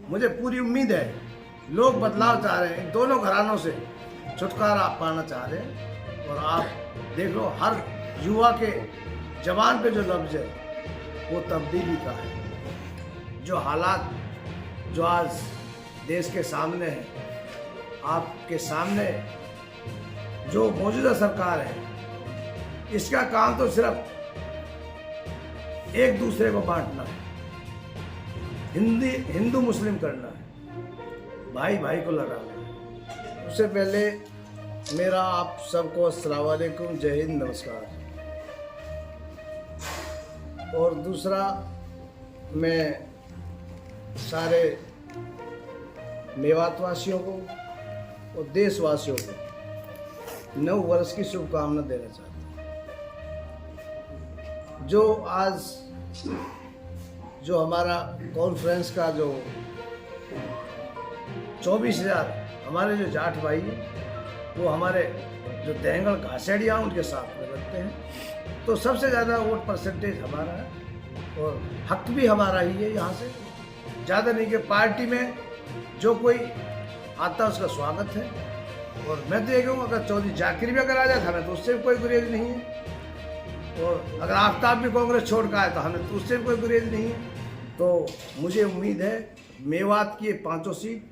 मुझे पूरी उम्मीद है लोग बदलाव चाह रहे हैं, इन दोनों घरानों से छुटकारा पाना चाह रहे हैं। और आप देख लो हर युवा के जबान पे जो लफ्ज़ है वो तब्दीली का है। जो हालात जो आज देश के सामने है, आपके सामने जो मौजूदा सरकार है, इसका काम तो सिर्फ एक दूसरे को बांटना है, हिंदू मुस्लिम करना है, भाई भाई को लड़ाना है। उससे पहले मेरा आप सबको अस्सलाम वालेकुम, जय हिंद, नमस्कार। और दूसरा, मैं सारे मेवातवासियों को और देशवासियों को नव वर्ष की शुभकामना देना चाहता हूँ। जो हमारा कॉन्फ्रेंस का जो 24,000 हमारे जो जाट भाई हैं, वो हमारे जो देंगड़ घासेड़िया उनके साथ में रखते हैं, तो सबसे ज़्यादा वोट परसेंटेज हमारा है और हक भी हमारा ही है। यहाँ से ज़्यादा नहीं कि पार्टी में जो कोई आता है उसका स्वागत है। और मैं तो ये कहूँ, अगर चौधरी जाकिर भी अगर आ जाए हमें तो उससे भी कोई गुरेज नहीं है। और अगर आफ्ताब भी कांग्रेस छोड़ कर आए तो हमें तो उससे भी कोई गुरेज नहीं है। तो मुझे उम्मीद है मेवात की 5 seat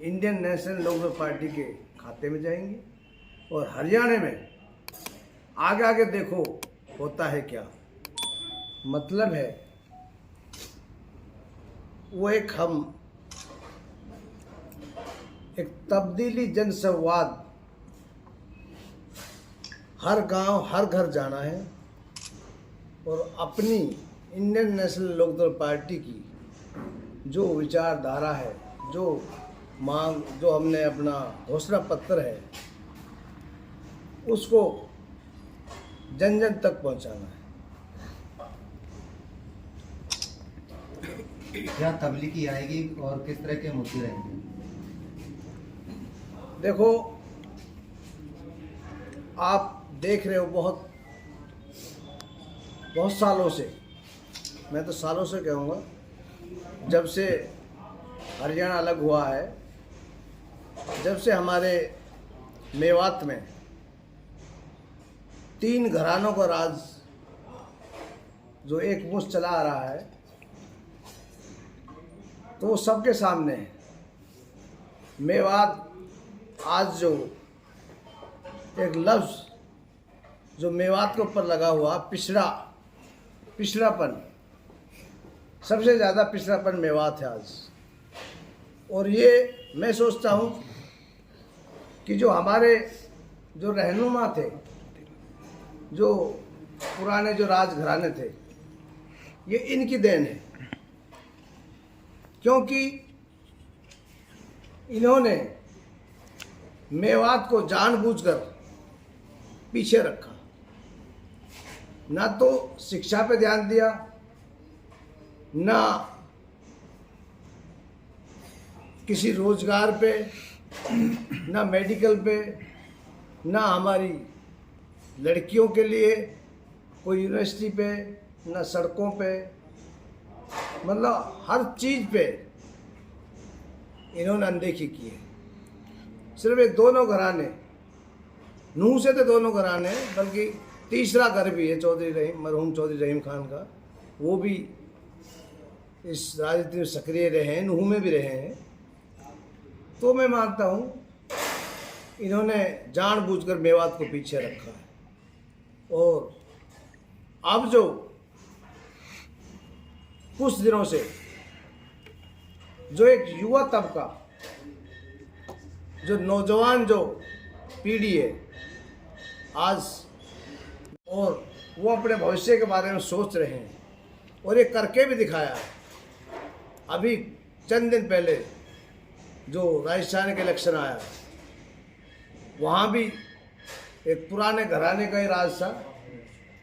Indian National Lokdal party के खाते में जाएंगी। और हरियाणा में आगे आगे देखो होता है क्या। मतलब है वो एक तब्दीली जनसंवाद, हर गांव हर घर जाना है और अपनी इंडियन नेशनल लोकदल पार्टी की जो विचारधारा है, जो मांग, जो हमने अपना घोषणा पत्र है, उसको जन जन तक पहुंचाना है। क्या तब्लीगी आएगी और किस तरह के मुद्दे रहेंगे? देखो, आप देख रहे हो बहुत सालों से, मैं तो सालों से कहूँगा, जब से हरियाणा अलग हुआ है, जब से हमारे मेवात में 3 घरानों का राज जो एक मुश्त चला आ रहा है, तो वो सबके सामने है। मेवात आज जो एक लफ्ज़ जो मेवात के ऊपर लगा हुआ पिछड़ापन, सबसे ज़्यादा पिछड़ापन मेवात है आज। और ये मैं सोचता हूँ कि जो हमारे जो रहनुमा थे, जो पुराने जो राजघराने थे, ये इनकी देन है, क्योंकि इन्होंने मेवात को जानबूझकर पीछे रखा। ना तो शिक्षा पे ध्यान दिया, ना किसी रोजगार पे, ना मेडिकल पे, ना हमारी लड़कियों के लिए कोई यूनिवर्सिटी पे, ना सड़कों पे, मतलब हर चीज़ पे इन्होंने अनदेखी की है। सिर्फ ये दोनों घराने, नूह से तो दोनों घराने, बल्कि तीसरा घर भी है मरहूम चौधरी रहीम खान का, वो भी इस राजनीति में सक्रिय रहे हैं, नूह में भी रहे हैं। तो मैं मानता हूँ इन्होंने जानबूझकर मेवात को पीछे रखा है। और अब जो कुछ दिनों से जो एक युवा तबका, जो नौजवान जो पीढ़ी है आज, और वो अपने भविष्य के बारे में सोच रहे हैं और ये करके भी दिखाया है। अभी चंद दिन पहले जो राजस्थान के इलेक्शन आया, वहाँ भी एक पुराने घराने का ही राज था,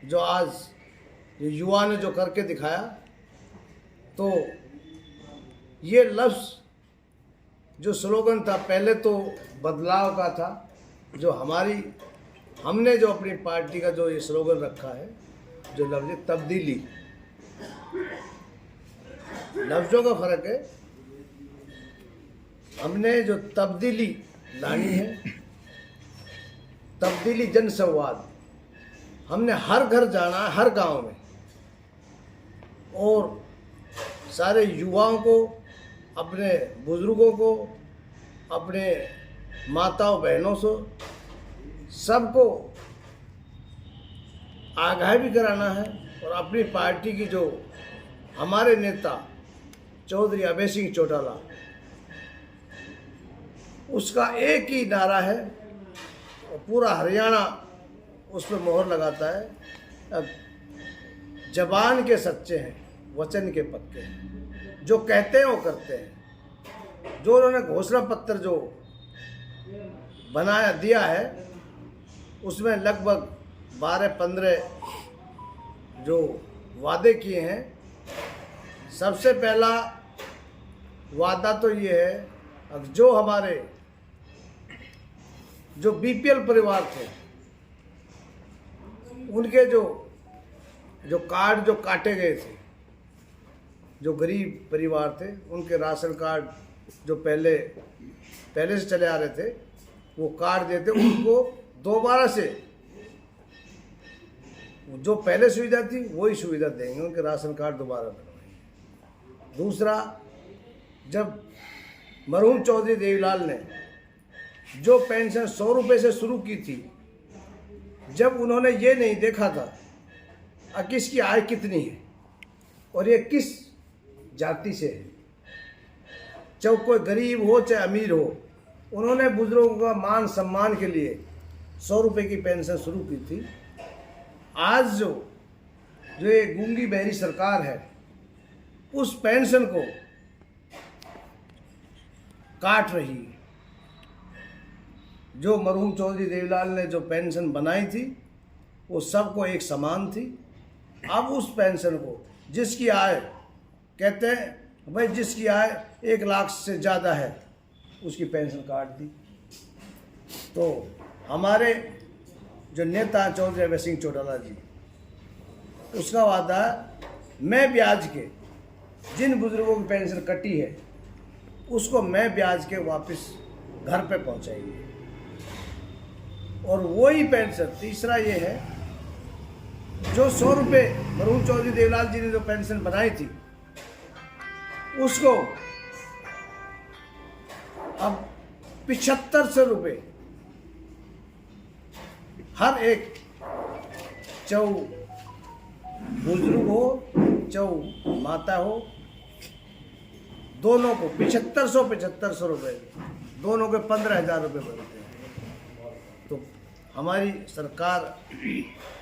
जो आज युवा ने जो करके दिखाया। तो ये लफ्ज़ जो स्लोगन था पहले तो बदलाव का था, जो हमने जो अपनी पार्टी का जो ये स्लोगन रखा है, जो लफ्ज़ तब्दीली, लफ्ज़ों का फ़र्क है। हमने जो तब्दीली लानी है, तब्दीली जन संवाद, हमने हर घर जाना है, हर गांव में, और सारे युवाओं को, अपने बुजुर्गों को, अपने माताओं बहनों से सबको आगाह भी कराना है। और अपनी पार्टी की जो हमारे नेता चौधरी अभय सिंह चौटाला, उसका एक ही नारा है और पूरा हरियाणा उस पर मोहर लगाता है, जबान के सच्चे हैं, वचन के पक्के हैं, जो कहते हैं वो करते हैं। जो उन्होंने घोषणा पत्र जो बनाया दिया है, उसमें लगभग 12-15 जो वादे किए हैं। सबसे पहला वादा तो ये है, अब जो हमारे जो बीपीएल परिवार थे, उनके जो कार्ड जो काटे गए थे, जो गरीब परिवार थे, उनके राशन कार्ड जो पहले से चले आ रहे थे, वो कार्ड देते, उनको दोबारा से जो पहले सुविधा थी वही सुविधा देंगे, उनके राशन कार्ड दोबारा बनवाएंगे। दूसरा, जब मरहूम चौधरी देवीलाल ने जो पेंशन 100 रुपये से शुरू की थी, जब उन्होंने ये नहीं देखा था कि इसकी आय कितनी है और ये किस जाति से है, चाहे कोई गरीब हो चाहे अमीर हो, उन्होंने बुजुर्गों का मान सम्मान के लिए 100 रुपये की पेंशन शुरू की थी। आज जो ये गूंगी बहरी सरकार है, उस पेंशन को काट रही है। जो मरहूम चौधरी देवीलाल ने जो पेंशन बनाई थी, वो सबको एक समान थी। अब उस पेंशन को जिसकी आय, कहते हैं भाई जिसकी आय 1 लाख से ज़्यादा है, उसकी पेंशन काट दी। तो हमारे जो नेता चौधरी अभय सिंह चौटाला जी, उसका वादा है, मैं ब्याज के जिन बुजुर्गों की पेंशन कटी है, उसको मैं ब्याज के वापस घर पे पहुंचाएंगे। और वही पेंशन, तीसरा ये है, जो 100 रुपये मरहूम चौधरी देवीलाल जी ने जो पेंशन बनाई थी, उसको अब 7500 रुपये हर एक, चाहे बुजुर्ग हो चाहे माता हो, दोनों को 7500 रुपये, दोनों के 15,000 रुपये बनते हैं। तो हमारी सरकार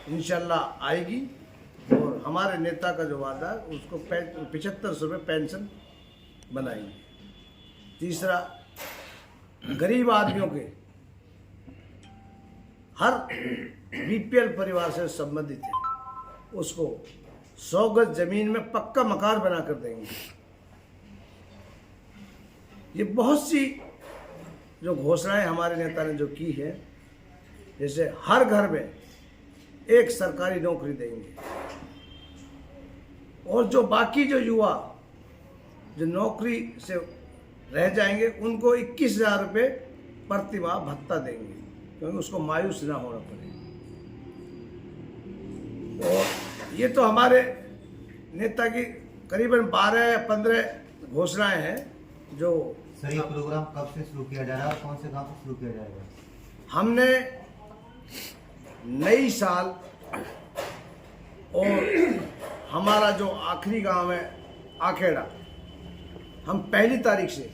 इंशाल्लाह आएगी और हमारे नेता का जो वादा है, उसको 7500 रुपये पेंशन बनाएंगे। तीसरा, गरीब आदमियों के, हर बीपीएल परिवार से संबंधित है, उसको 100 गज जमीन में पक्का मकान बना कर देंगे। ये बहुत सी जो घोषणाएं हमारे नेता ने जो की है, जैसे हर घर में एक सरकारी नौकरी देंगे, और जो बाकी जो युवा जो नौकरी से रह जाएंगे, उनको 21,000 रुपये प्रतिमाह भत्ता देंगे, क्योंकि उसको मायूस ना होना पड़े। और ये तो हमारे नेता की करीबन 12 या 15 घोषणाएं हैं। जो सर, ये प्रोग्राम कब से शुरू किया जा रहा है और कौन से गांव से शुरू किया जाएगा? हमने नई साल और हमारा जो आखिरी गांव है आखेड़ा, हम 1 तारीख से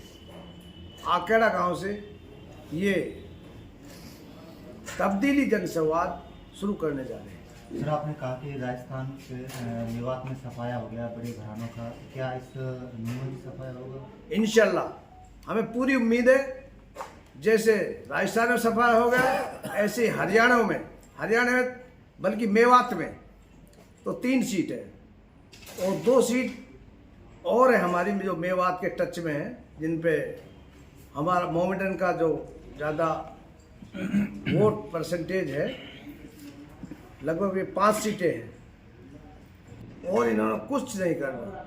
आखेड़ा गांव से ये तब्दीली जनसंवाद शुरू करने जा रहे हैं। सर, आपने कहा कि राजस्थान से मेवात में सफाया हो गया बड़े घरानों का, क्या इस नीमच की सफाया होगा? इंशाल्लाह हमें पूरी उम्मीद है, जैसे राजस्थान में सफाया हो गया, ऐसे हरियाणा में बल्कि मेवात में तो 3 सीट है और 2 सीट और है हमारी, जो मेवात के टच में है, जिन पे हमारा मोमेडन का जो ज़्यादा वोट परसेंटेज है, लगभग ये 5 सीटें हैं और इन्होंने कुछ नहीं करना।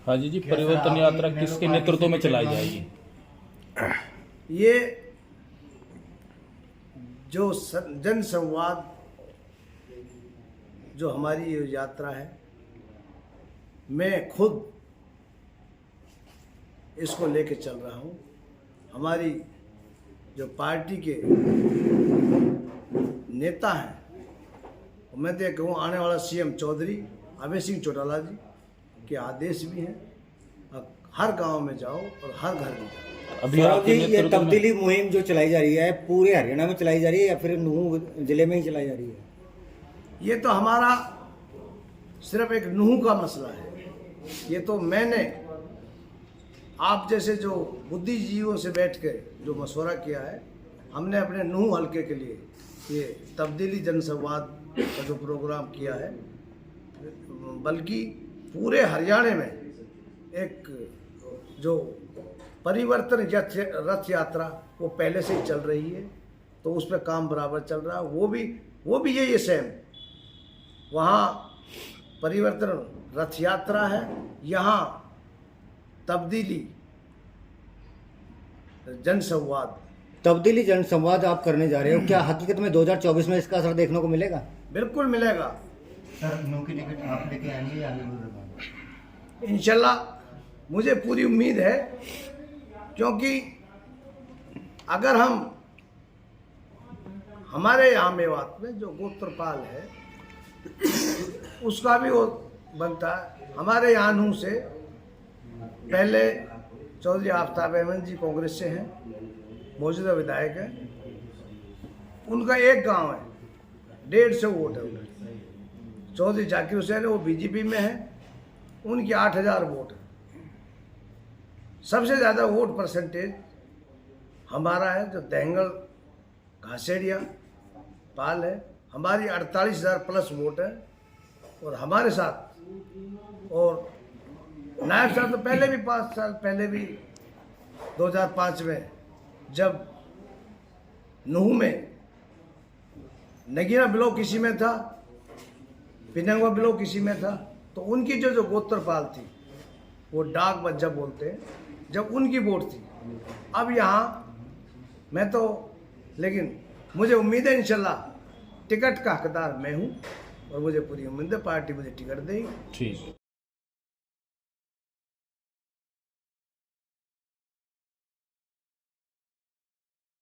हाँ जी, परिवर्तन यात्रा किसके नेतृत्व में चलाई जाएगी? ये जो जन संवाद जो हमारी ये यात्रा है, मैं खुद इसको लेके चल रहा हूँ। हमारी जो पार्टी के नेता हैं, मैं तो ये कहूँ आने वाला सीएम चौधरी अभय सिंह चौटाला जी के आदेश भी हैं, हर गांव में जाओ और हर घर में जाओ। अभी आपके ये तब्दीली मुहिम जो चलाई जा रही है पूरे हरियाणा में चलाई जा रही है या फिर नूह जिले में ही चलाई जा रही है? ये तो हमारा सिर्फ एक नूह का मसला है। ये तो मैंने आप जैसे जो बुद्धिजीवियों से बैठ कर जो मशवरा किया है, हमने अपने नूह हल्के के लिए ये तब्दीली जनसंवाद का जो प्रोग्राम किया है, बल्कि पूरे हरियाणा में एक जो परिवर्तन रथ यात्रा वो पहले से ही चल रही है, तो उस पर काम बराबर चल रहा है। वो भी यही सेम, वहाँ परिवर्तन रथ यात्रा है, यहाँ तब्दीली जनसंवाद। तब्दीली जनसंवाद आप करने जा रहे हो, क्या हकीकत में 2024 में इसका असर देखने को मिलेगा? बिल्कुल मिलेगा सर। नूह की टिकट आप लेके आएंगे या आगे? इंशाल्लाह मुझे पूरी उम्मीद है, क्योंकि अगर हमारे यहाँ मेवात में जो गोत्रपाल है उसका भी वो बनता है। हमारे यहाँ नूह से पहले चौधरी आफ्ताब अहमद जी कांग्रेस से हैं, मौजूदा विधायक हैं। उनका एक गांव है, 150 वोट है उनके। चौधरी जाकिर हुसैन है, वो बीजेपी में है, उनकी 8000 वोट है। सबसे ज़्यादा वोट परसेंटेज हमारा है, जो देंगल घासेड़िया पाल है, हमारी 48,000 प्लस वोट है। और हमारे साथ और नायब साहब तो पहले भी 5 साल पहले भी 2005 में जब नूह में नगीना ब्लॉक इसी में था, पिनंगवा ब्लॉक इसी में था, तो उनकी जो गोत्रपाल थी वो डाक बज्जा बोलते हैं, जब उनकी वोट थी। अब यहाँ मैं तो, लेकिन मुझे उम्मीद है इंशाल्लाह टिकट का हकदार मैं हूँ और मुझे पूरी उम्मीद है पार्टी मुझे टिकट देगी। ठीक।